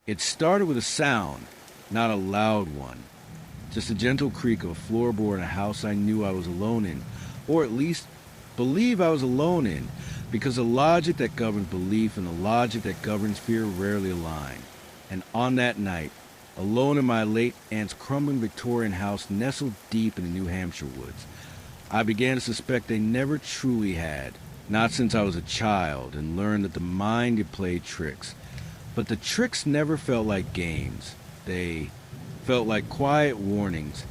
It started with a sound, not a loud one. Just a gentle creak of a floorboard in a house I knew I was alone in, or at least believe I was alone in, because the logic that governs belief and the logic that governs fear rarely align. And on that night, alone in my late aunt's crumbling Victorian house nestled deep in the New Hampshire woods, I began to suspect they never truly had, not since I was a child and learned that the mind could play tricks. But the tricks never felt like games. They felt like quiet warnings,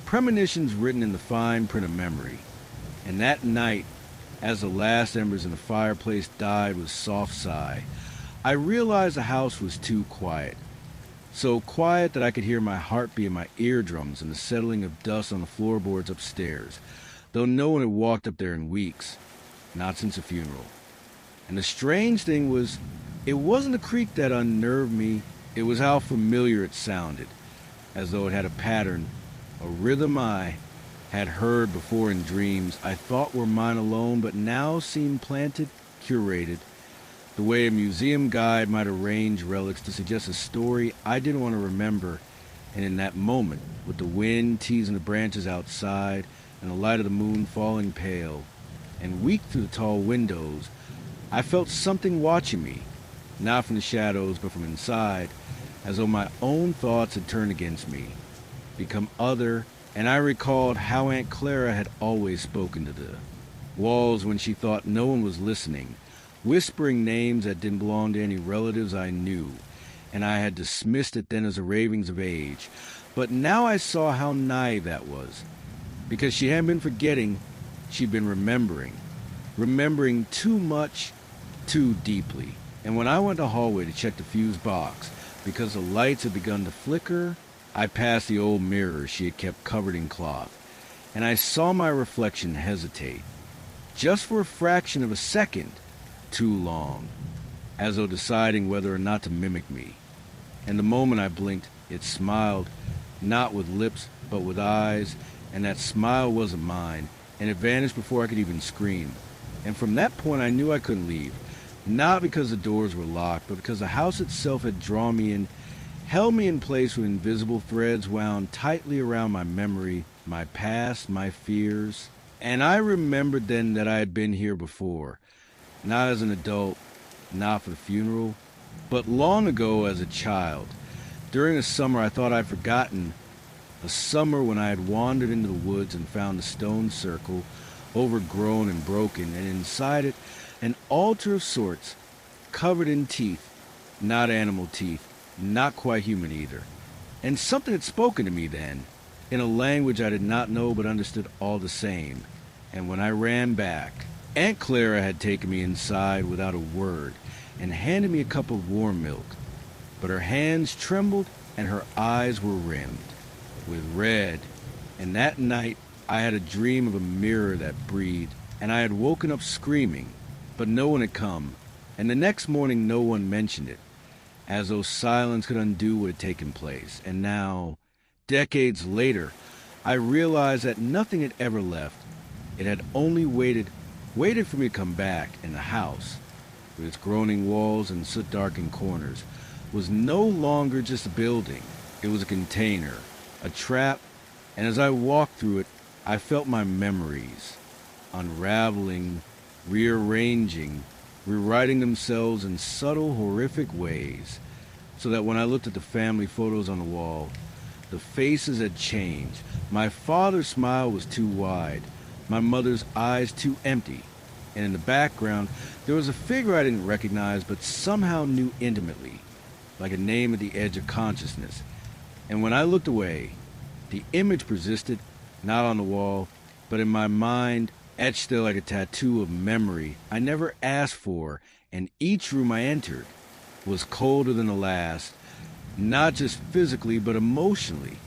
premonitions written in the fine print of memory. And that night, as the last embers in the fireplace died with a soft sigh, I realized the house was too quiet. So quiet that I could hear my heartbeat in my eardrums and the settling of dust on the floorboards upstairs, though no one had walked up there in weeks, not since a funeral. And the strange thing was, it wasn't the creak that unnerved me, it was how familiar it sounded, as though it had a pattern, a rhythm I had heard before in dreams I thought were mine alone, but now seemed planted, curated, the way a museum guide might arrange relics to suggest a story I didn't want to remember. And in that moment, with the wind teasing the branches outside and the light of the moon falling pale and weak through the tall windows, I felt something watching me, not from the shadows but from inside, as though my own thoughts had turned against me, become other. And I recalled how Aunt Clara had always spoken to the walls when she thought no one was listening, whispering names that didn't belong to any relatives I knew, and I had dismissed it then as the ravings of age. But now I saw how naive that was, because she hadn't been forgetting, she'd been remembering too much, too deeply. And when I went to the hallway to check the fuse box, because the lights had begun to flicker, I passed the old mirror she had kept covered in cloth, and I saw my reflection hesitate, just for a fraction of a second, too long, as though deciding whether or not to mimic me. And the moment I blinked, it smiled, not with lips, but with eyes, and that smile wasn't mine, and it vanished before I could even scream. And from that point I knew I couldn't leave, not because the doors were locked, but because the house itself had drawn me in, held me in place with invisible threads wound tightly around my memory, my past, my fears. And I remembered then that I had been here before, not as an adult, not for the funeral, but long ago as a child, during a summer I thought I'd forgotten, a summer when I had wandered into the woods and found a stone circle, overgrown and broken, and inside it an altar of sorts, covered in teeth, not animal teeth, not quite human either. And something had spoken to me then, in a language I did not know but understood all the same. And when I ran back, Aunt Clara had taken me inside without a word and handed me a cup of warm milk. But her hands trembled and her eyes were rimmed with red. And that night I had a dream of a mirror that breathed, and I had woken up screaming, but no one had come. And the next morning no one mentioned it, as though silence could undo what had taken place. And now, decades later, I realized that nothing had ever left. It had only waited for me to come back, and the house, with its groaning walls and soot-darkened corners, was no longer just a building. It was a container, a trap, and as I walked through it, I felt my memories unraveling, rearranging, rewriting themselves in subtle, horrific ways, so that when I looked at the family photos on the wall, the faces had changed. My father's smile was too wide, my mother's eyes too empty, and in the background there was a figure I didn't recognize but somehow knew intimately, like a name at the edge of consciousness. And when I looked away, the image persisted, not on the wall, but in my mind, etched there like a tattoo of memory I never asked for. And each room I entered was colder than the last, not just physically but emotionally,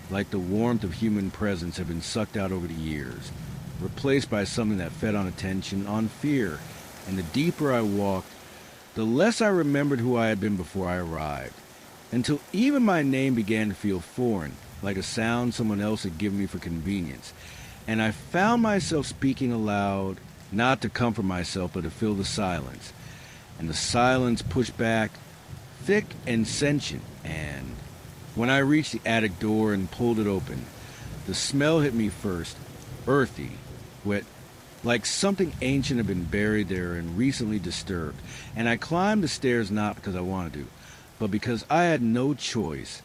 like the warmth of human presence had been sucked out over the years, replaced by something that fed on attention, on fear. And the deeper I walked, the less I remembered who I had been before I arrived, until even my name began to feel foreign, like a sound someone else had given me for convenience. And I found myself speaking aloud, not to comfort myself, but to fill the silence. And the silence pushed back, thick and sentient, and when I reached the attic door and pulled it open, the smell hit me first, earthy, wet, like something ancient had been buried there and recently disturbed. And I climbed the stairs not because I wanted to, but because I had no choice.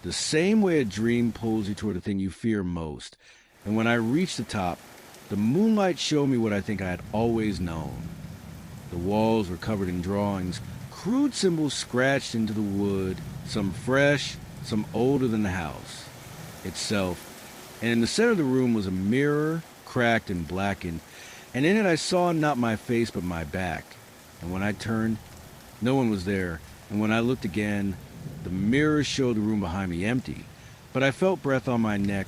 The same way a dream pulls you toward the thing you fear most. And when I reached the top, the moonlight showed me what I think I had always known. The walls were covered in drawings, crude symbols scratched into the wood, some fresh, some older than the house itself. And in the center of the room was a mirror, cracked and blackened, and in it I saw not my face but my back. And when I turned, no one was there, and when I looked again, the mirror showed the room behind me empty, but I felt breath on my neck,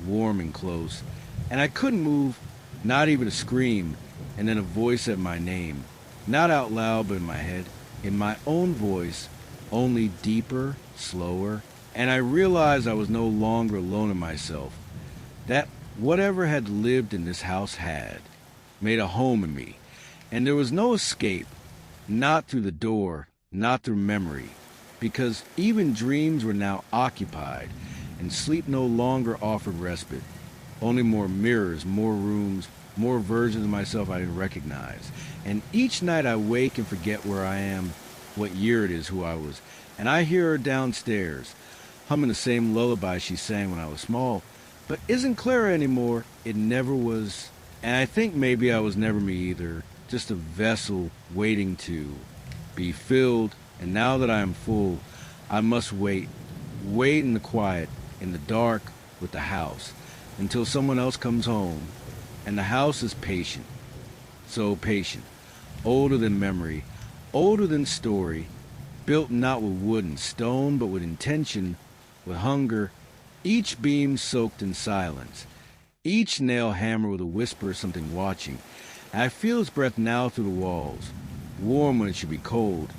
warm and close, and I couldn't move, not even to scream. And then a voice said my name, not out loud but in my head, in my own voice, only deeper, slower, and I realized I was no longer alone in myself, that whatever had lived in this house had made a home in me, and there was no escape, not through the door, not through memory, because even dreams were now occupied, and sleep no longer offered respite, only more mirrors, more rooms, more versions of myself I didn't recognize. And each night I wake and forget where I am, what year it is, who I was, and I hear her downstairs, humming the same lullaby she sang when I was small. But isn't Clara anymore? It never was. And I think maybe I was never me either. Just a vessel waiting to be filled. And now that I am full, I must wait. Wait in the quiet, in the dark, with the house, until someone else comes home. And the house is patient. So patient. Older than memory. Older than story. Built not with wood and stone, but with intention, with hunger. Each beam soaked in silence, each nail hammered with a whisper of something watching. And I feel its breath now through the walls, warm when it should be cold,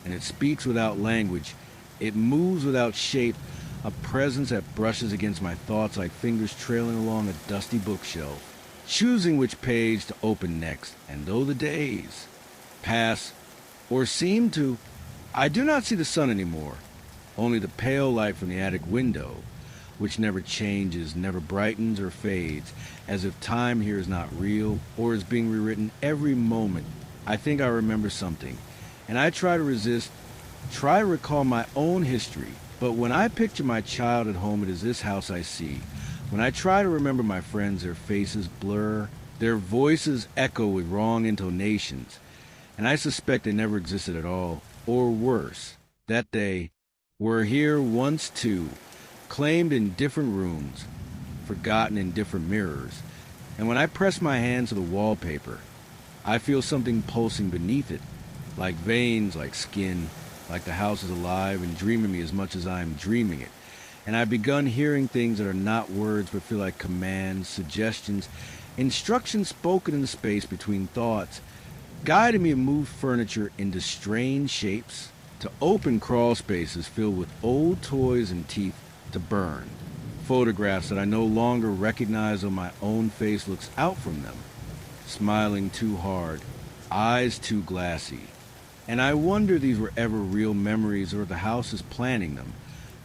and it speaks without language. It moves without shape, a presence that brushes against my thoughts like fingers trailing along a dusty bookshelf, choosing which page to open next. And though the days pass, or seem to, I do not see the sun anymore, only the pale light from the attic window, which never changes, never brightens or fades, as if time here is not real or is being rewritten every moment. I think I remember something, and I try to resist, try to recall my own history, but when I picture my child at home, it is this house I see. When I try to remember my friends, their faces blur, their voices echo with wrong intonations, and I suspect they never existed at all, or worse, that they were here once too, claimed in different rooms, forgotten in different mirrors. And when I press my hands to the wallpaper, I feel something pulsing beneath it, like veins, like skin, like the house is alive and dreaming me as much as I am dreaming it. And I've begun hearing things that are not words but feel like commands, suggestions, instructions spoken in the space between thoughts, guiding me to move furniture into strange shapes, to open crawl spaces filled with old toys and teeth, to burn photographs that I no longer recognize, though my own face looks out from them, smiling too hard, eyes too glassy. And I wonder these were ever real memories, or the house is planting them,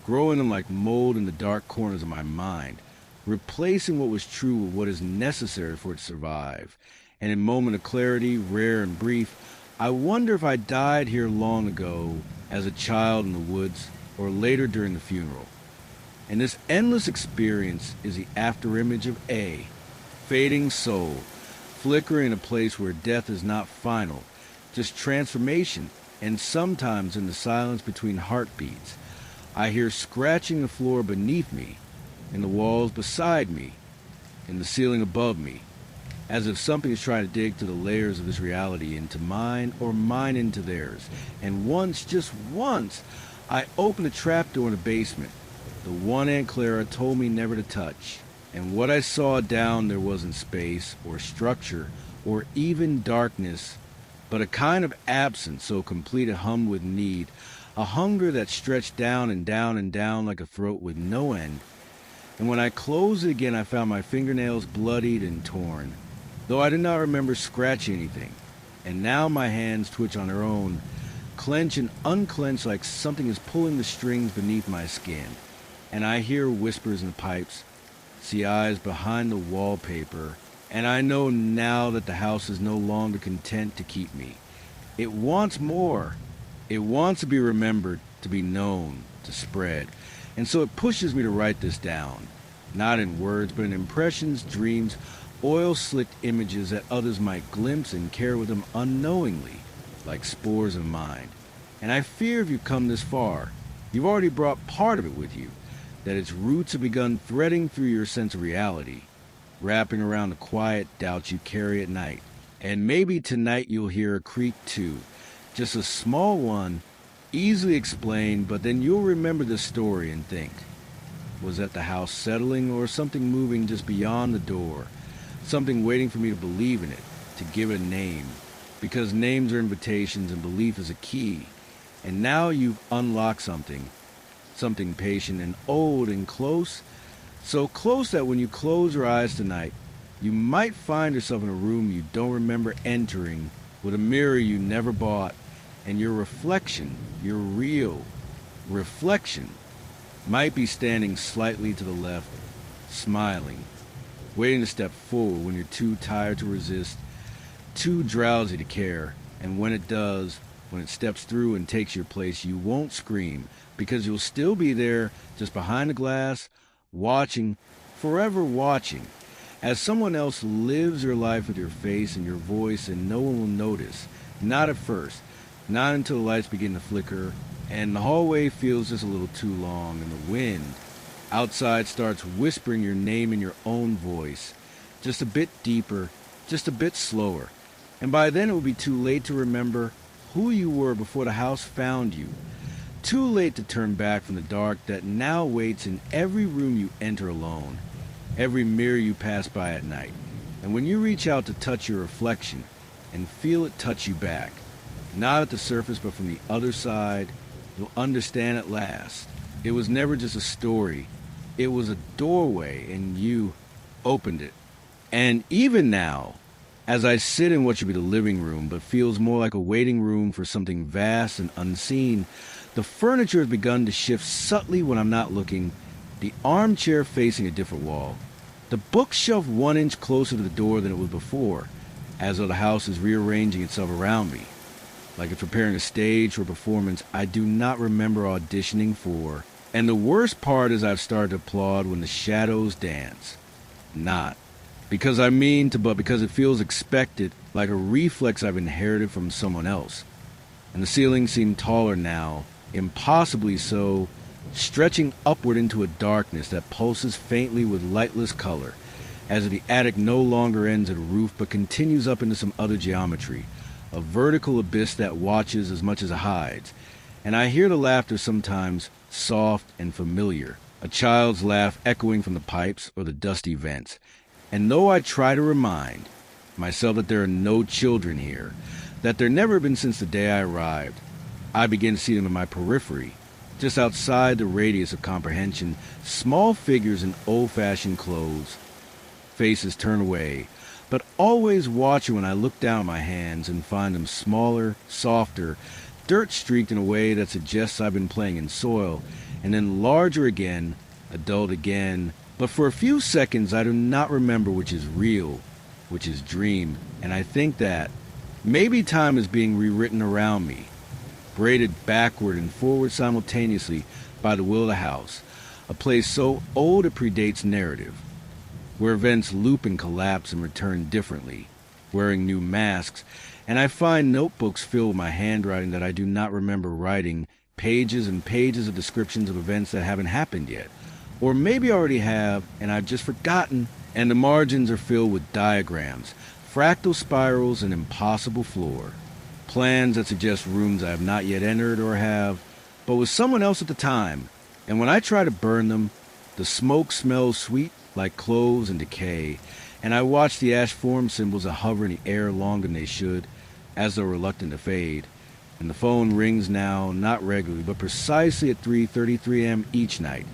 growing them like mold in the dark corners of my mind, replacing what was true with what is necessary for it to survive. And in moment of clarity, rare and brief, I wonder if I died here long ago as a child in the woods, or later during the funeral. And this endless experience is the afterimage of A, fading soul, flickering in a place where death is not final, just transformation. And sometimes in the silence between heartbeats, I hear scratching the floor beneath me, in the walls beside me, in the ceiling above me, as if something is trying to dig to the layers of this reality into mine, or mine into theirs. And once, just once, I opened a trapdoor in the basement, the one Aunt Clara told me never to touch. And what I saw down there wasn't space, or structure, or even darkness, but a kind of absence so complete it hummed with need, a hunger that stretched down and down and down like a throat with no end. And when I closed it again, I found my fingernails bloodied and torn, though I did not remember scratching anything. And now my hands twitch on their own, clench and unclench like something is pulling the strings beneath my skin. And I hear whispers in the pipes, see eyes behind the wallpaper, and I know now that the house is no longer content to keep me. It wants more. It wants to be remembered, to be known, to spread. And so it pushes me to write this down, not in words, but in impressions, dreams, oil-slicked images that others might glimpse and carry with them unknowingly, like spores of mind. And I fear if you've come this far, you've already brought part of it with you, that its roots have begun threading through your sense of reality, wrapping around the quiet doubts you carry at night. And maybe tonight you'll hear a creak too, just a small one, easily explained, but then you'll remember the story and think, was that the house settling or something moving just beyond the door? Something waiting for me to believe in it, to give it a name, because names are invitations and belief is a key. And now you've unlocked something patient and old and close, so close that when you close your eyes tonight, you might find yourself in a room you don't remember entering, with a mirror you never bought, and your reflection, your real reflection, might be standing slightly to the left, smiling, waiting to step forward when you're too tired to resist, too drowsy to care. And when it does, when it steps through and takes your place, you won't scream, because you'll still be there, just behind the glass, watching, forever watching, as someone else lives your life with your face and your voice, and no one will notice. Not at first, not until the lights begin to flicker, and the hallway feels just a little too long, and the wind outside starts whispering your name in your own voice, just a bit deeper, just a bit slower. And by then it will be too late to remember who you were before the house found you. Too late to turn back from the dark that now waits in every room you enter alone, every mirror you pass by at night. And when you reach out to touch your reflection and feel it touch you back, not at the surface but from the other side, you'll understand at last. It was never just a story. It was a doorway, and you opened it. And even now, as I sit in what should be the living room, but feels more like a waiting room for something vast and unseen, the furniture has begun to shift subtly when I'm not looking, the armchair facing a different wall, the bookshelf 1 inch closer to the door than it was before, as though the house is rearranging itself around me, like it's preparing a stage for a performance I do not remember auditioning for. And the worst part is I've started to applaud when the shadows dance. Not because I mean to, but because it feels expected, like a reflex I've inherited from someone else. And the ceiling seemed taller now, impossibly so, stretching upward into a darkness that pulses faintly with lightless color, as if the attic no longer ends at a roof but continues up into some other geometry, a vertical abyss that watches as much as it hides. And I hear the laughter sometimes, soft and familiar, a child's laugh echoing from the pipes or the dusty vents. And though I try to remind myself that there are no children here, that there never have been since the day I arrived, I begin to see them in my periphery, just outside the radius of comprehension, small figures in old-fashioned clothes, faces turned away, but always watching when I look down at my hands and find them smaller, softer, dirt-streaked in a way that suggests I've been playing in soil, and then larger again, adult again. But for a few seconds I do not remember which is real, which is dream, and I think that maybe time is being rewritten around me, braided backward and forward simultaneously by the will of the house, a place so old it predates narrative, where events loop and collapse and return differently, wearing new masks, and I find notebooks filled with my handwriting that I do not remember writing, pages and pages of descriptions of events that haven't happened yet, or maybe already have, and I've just forgotten, and the margins are filled with diagrams, fractal spirals, and impossible floor. Plans that suggest rooms I have not yet entered or have, but with someone else at the time, and when I try to burn them, the smoke smells sweet like cloves and decay, and I watch the ash form symbols that hover in the air longer than they should, as though reluctant to fade. And the phone rings now, not regularly, but precisely at 3:33 a.m. each night,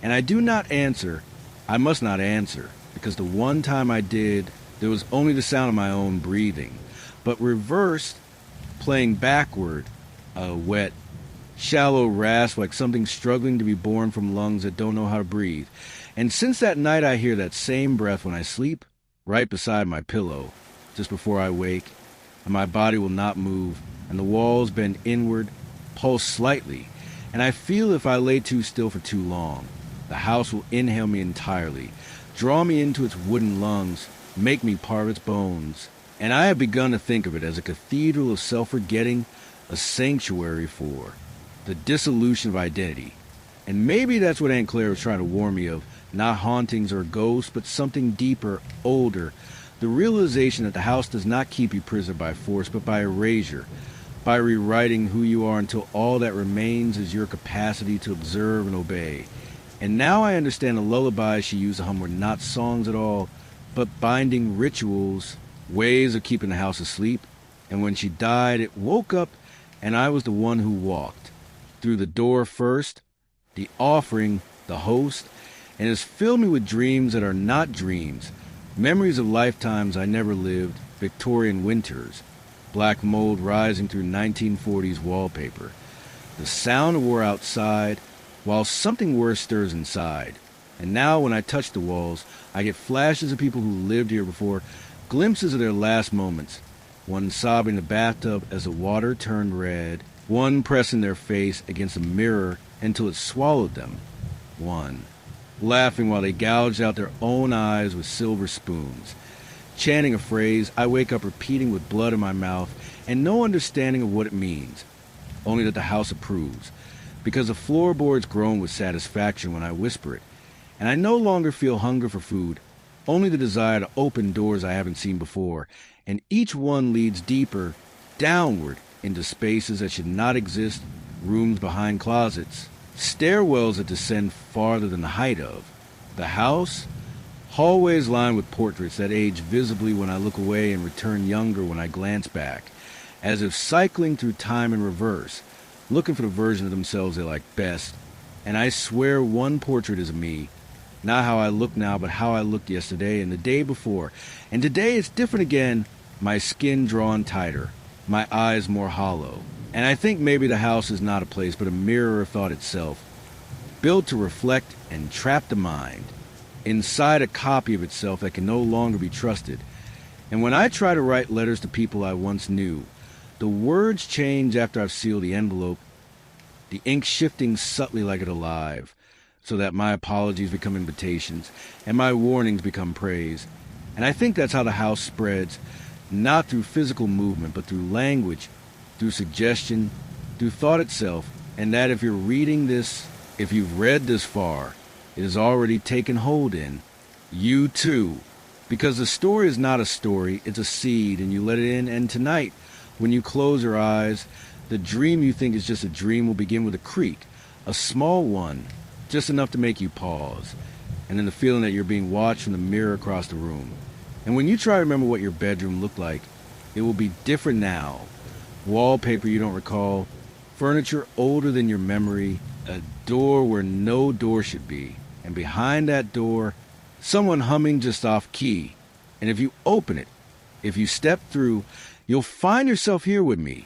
and I do not answer. I must not answer, because the one time I did, there was only the sound of my own breathing, but reversed, playing backward, A wet, shallow rasp like something struggling to be born from lungs that don't know how to breathe. And since that night I hear that same breath when I sleep, right beside my pillow, just before I wake, and my body will not move, and the walls bend inward, pulse slightly, and I feel if I lay too still for too long, the house will inhale me entirely, draw me into its wooden lungs, make me part of its bones. And I have begun to think of it as a cathedral of self-forgetting, a sanctuary for the dissolution of identity. And maybe that's what Aunt Claire was trying to warn me of, not hauntings or ghosts, but something deeper, older, the realization that the house does not keep you prisoner by force, but by erasure, by rewriting who you are until all that remains is your capacity to observe and obey. And now I understand the lullabies she used to hum were not songs at all, but binding rituals, ways of keeping the house asleep. And when she died, it woke up, and I was the one who walked through the door first, the offering, the host, and has filled me with dreams that are not dreams, memories of lifetimes I never lived, Victorian winters, black mold rising through 1940s wallpaper, the sound of war outside, while something worse stirs inside. And now when I touch the walls, I get flashes of people who lived here before, glimpses of their last moments, one sobbing in the bathtub as the water turned red, one pressing their face against a mirror until it swallowed them, one laughing while they gouged out their own eyes with silver spoons, chanting a phrase I wake up repeating with blood in my mouth and no understanding of what it means, only that the house approves, because the floorboards groan with satisfaction when I whisper it, and I no longer feel hunger for food, only the desire to open doors I haven't seen before, and each one leads deeper, downward, into spaces that should not exist, rooms behind closets, stairwells that descend farther than the height of the house, hallways lined with portraits that age visibly when I look away and return younger when I glance back, as if cycling through time in reverse, looking for the version of themselves they like best. And I swear one portrait is of me, not how I look now, but how I looked yesterday and the day before. And today it's different again, my skin drawn tighter, my eyes more hollow. And I think maybe the house is not a place, but a mirror of thought itself, built to reflect and trap the mind, inside a copy of itself that can no longer be trusted. And when I try to write letters to people I once knew, the words change after I've sealed the envelope, the ink shifting subtly like it's alive, so that my apologies become invitations, and my warnings become praise. And I think that's how the house spreads, not through physical movement, but through language, through suggestion, through thought itself, and that if you're reading this, if you've read this far, it has already taken hold in you too. Because the story is not a story, it's a seed, and you let it in, and tonight, when you close your eyes, the dream you think is just a dream will begin with a creak, a small one, just enough to make you pause, and then the feeling that you're being watched from the mirror across the room. And when you try to remember what your bedroom looked like, it will be different now. Wallpaper you don't recall, furniture older than your memory, a door where no door should be, and behind that door, someone humming just off key. And if you open it, if you step through, you'll find yourself here with me,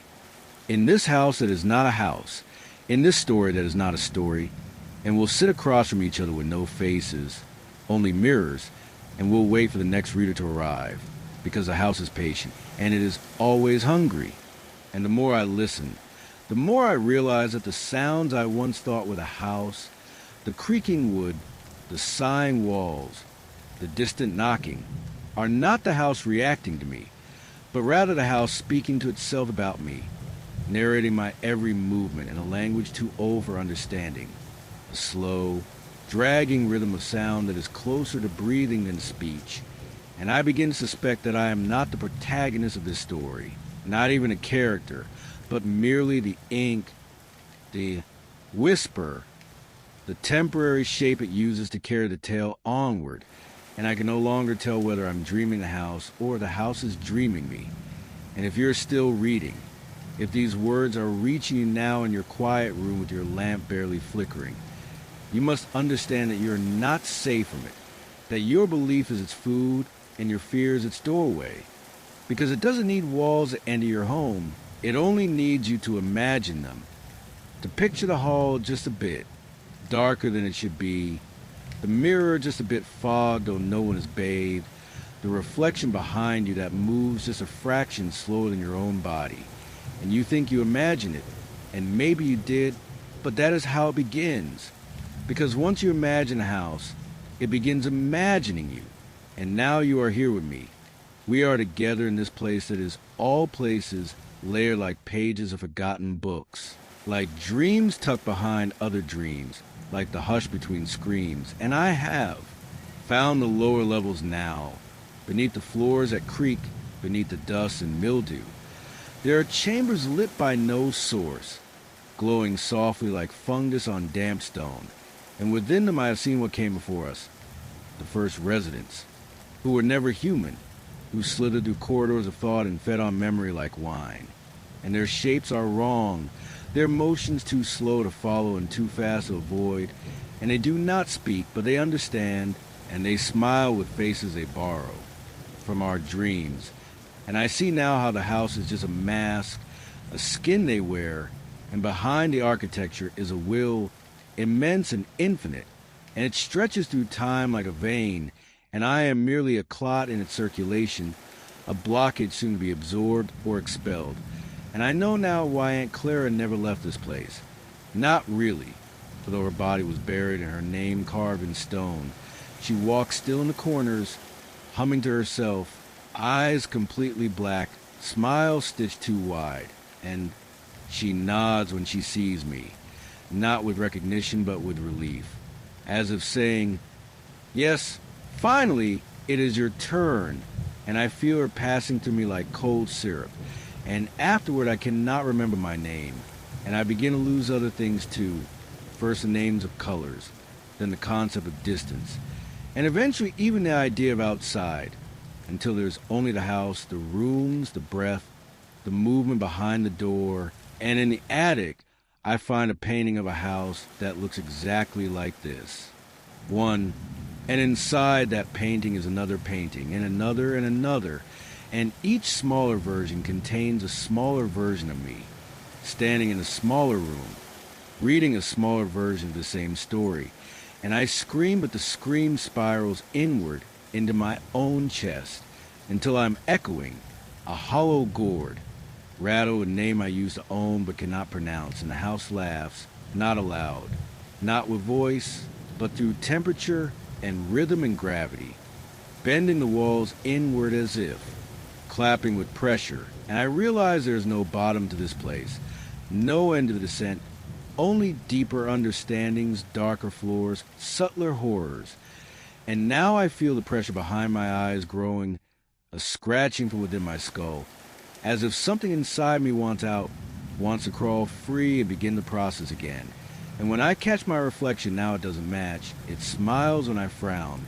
in this house that is not a house, in this story that is not a story, and we'll sit across from each other with no faces, only mirrors, and we'll wait for the next reader to arrive, because the house is patient, and it is always hungry. And the more I listen, the more I realize that the sounds I once thought were the house, the creaking wood, the sighing walls, the distant knocking, are not the house reacting to me, but rather the house speaking to itself about me, narrating my every movement in a language too old for understanding, a slow, dragging rhythm of sound that is closer to breathing than speech. And I begin to suspect that I am not the protagonist of this story, not even a character, but merely the ink, the whisper, the temporary shape it uses to carry the tale onward. And I can no longer tell whether I'm dreaming the house or the house is dreaming me. And if you're still reading, if these words are reaching you now in your quiet room with your lamp barely flickering, you must understand that you're not safe from it, that your belief is its food and your fear is its doorway, because it doesn't need walls to enter your home, It only needs you to imagine them, to picture the hall just a bit darker than it should be, the mirror just a bit fogged though no one is bathed, the reflection behind you that moves just a fraction slower than your own body. And you think you imagine it, and maybe you did, but that is how it begins. Because once you imagine a house, it begins imagining you. And now you are here with me. We are together in this place that is all places, layered like pages of forgotten books, like dreams tucked behind other dreams, like the hush between screams. And I have found the lower levels now, beneath the floors that creak, beneath the dust and mildew. There are chambers lit by no source, glowing softly like fungus on damp stone. And within them I have seen what came before us, the first residents, who were never human, who slithered through corridors of thought and fed on memory like wine. And their shapes are wrong, their motions too slow to follow and too fast to avoid, and they do not speak, but they understand, and they smile with faces they borrow from our dreams. And I see now how the house is just a mask, a skin they wear, and behind the architecture is a will, immense and infinite, and it stretches through time like a vein, and I am merely a clot in its circulation, a blockage soon to be absorbed or expelled. And I know now why Aunt Clara never left this place. Not really, for though her body was buried and her name carved in stone, she walks still in the corners, humming to herself, eyes completely black, smile stitched too wide, and she nods when she sees me, not with recognition but with relief, as if saying, "Yes, finally, it is your turn," and I feel her passing through me like cold syrup, and afterward I cannot remember my name, and I begin to lose other things too, first the names of colors, then the concept of distance, and eventually even the idea of outside, until there's only the house, the rooms, the breath, the movement behind the door, and in the attic, I find a painting of a house that looks exactly like this. One, and inside that painting is another painting, and another, and each smaller version contains a smaller version of me, standing in a smaller room, reading a smaller version of the same story, and I scream, but the scream spirals inward into my own chest, until I'm echoing, a hollow gourd, rattle a name I used to own but cannot pronounce, and the house laughs, not aloud, not with voice, but through temperature and rhythm and gravity, bending the walls inward as if, clapping with pressure, and I realize there is no bottom to this place, no end to the descent, only deeper understandings, darker floors, subtler horrors. And now I feel the pressure behind my eyes growing, a scratching from within my skull, as if something inside me wants out, wants to crawl free and begin the process again. And when I catch my reflection, now it doesn't match. It smiles when I frown,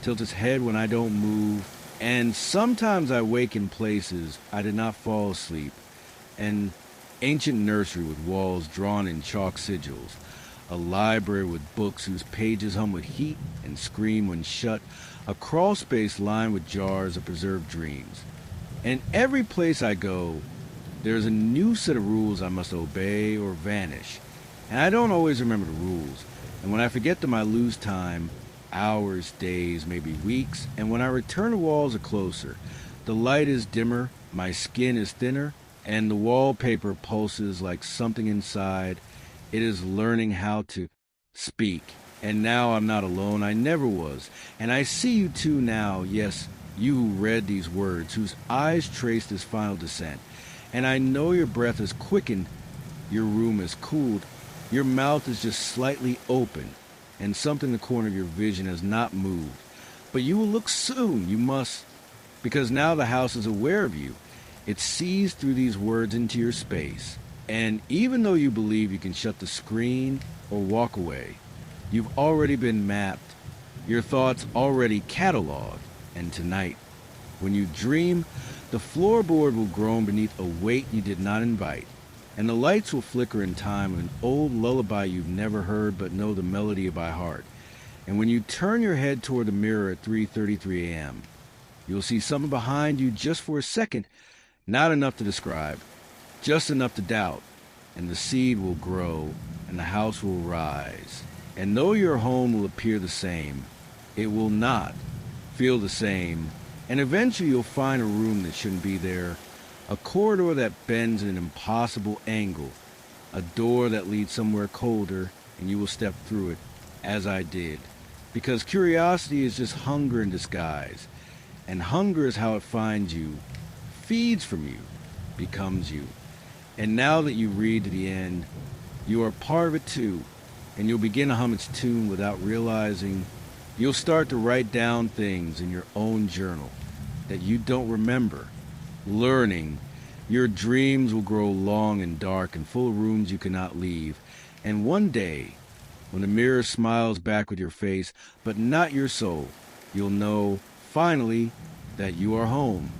tilts its head when I don't move, and sometimes I wake in places I did not fall asleep. An ancient nursery with walls drawn in chalk sigils, a library with books whose pages hum with heat and scream when shut, a crawl space lined with jars of preserved dreams. And every place I go, there's a new set of rules I must obey or vanish. And I don't always remember the rules. And when I forget them, I lose time, hours, days, maybe weeks. And when I return, the walls are closer. The light is dimmer, my skin is thinner, and the wallpaper pulses like something inside. It is learning how to speak. And now I'm not alone. I never was. And I see you too now, yes, you who read these words, whose eyes trace this final descent. And I know your breath is quickened, your room is cooled, your mouth is just slightly open, and something in the corner of your vision has not moved. But you will look soon, you must, because now the house is aware of you. It sees through these words into your space. And even though you believe you can shut the screen or walk away, you've already been mapped, your thoughts already cataloged. And tonight, when you dream, the floorboard will groan beneath a weight you did not invite, and the lights will flicker in time with an old lullaby you've never heard but know the melody by heart. And when you turn your head toward the mirror at 3:33 a.m., you'll see something behind you just for a second, not enough to describe. just enough to doubt, and the seed will grow, and the house will rise. And though your home will appear the same, it will not feel the same, and eventually you'll find a room that shouldn't be there, a corridor that bends at an impossible angle, a door that leads somewhere colder, and you will step through it, as I did. Because curiosity is just hunger in disguise, and hunger is how it finds you, feeds from you, becomes you. And now that you read to the end, you are part of it too, and you'll begin to hum its tune without realizing. You'll start to write down things in your own journal that you don't remember. Learning, your dreams will grow long and dark and full of rooms you cannot leave. And one day, when the mirror smiles back with your face, but not your soul, you'll know, finally, that you are home.